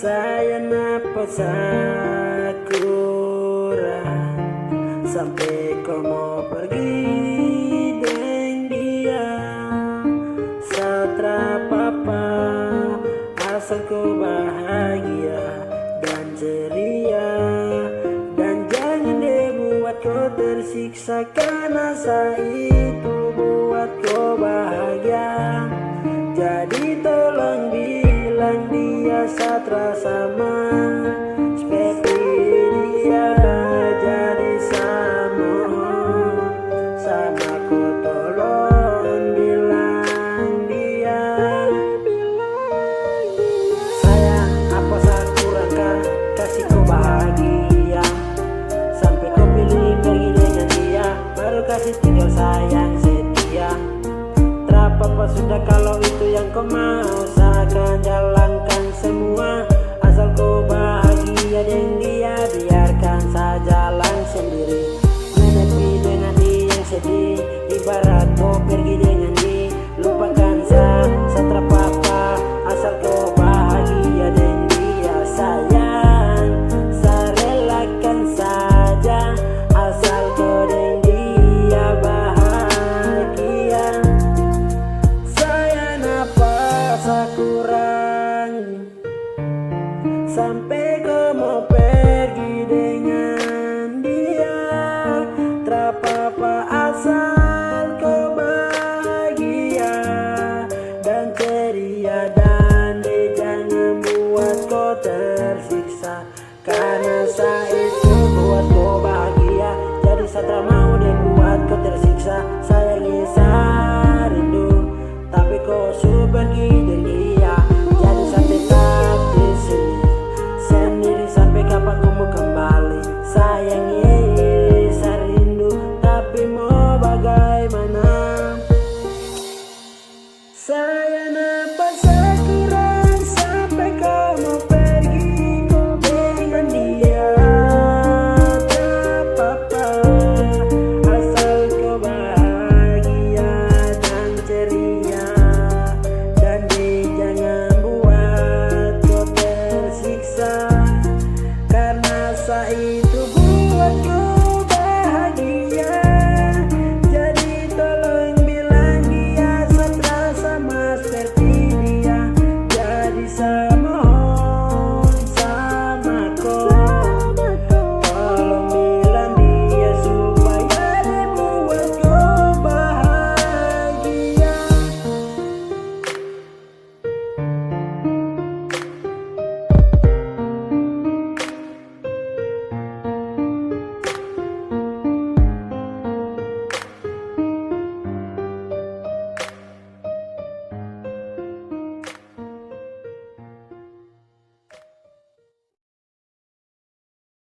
Sayang apa kurang sampai kau mau pergi dengan dia. Satra papa asal kau bahagia dan ceria, dan jangan deh buat kau tersiksa, karena saya itu buat kau bahagia. Jadi tolong bilang dia Satra sama seperti dia, jadi sama ku, tolong bilang dia. Sayang apa saya kurang kasih kau bahagia sampai kau pilih pergi dengan dia, baru kasih tinggal sayang setia. Apa sudah kalau itu yang kau mau, saya akan jalankan semua asal kau bahagia dengan dia. Biarkan saya jalan sendiri, menepi dengan dia yang sedih. Ibarat kau pergi dengan dia, lupakan saya Satra papa asal kau bahagia dengan dia. Sayang, saya relakan saja asal kau dengan dia bahagia. Kurang sampai kau mau pergi dengan dia. Terapa asal kau bahagia dan ceria, dan dia jangan buat kau tersiksa, karena saya itu buat kau bahagia. Jadi Satra mau dia buat kau tersiksa. Sayangi saya rindu tapi kau suruh pergi dengan dia. Jadi saya tetap di sini sendiri sampai kapan kau mau kembali. Sayangi saya rindu tapi mau bagaimana.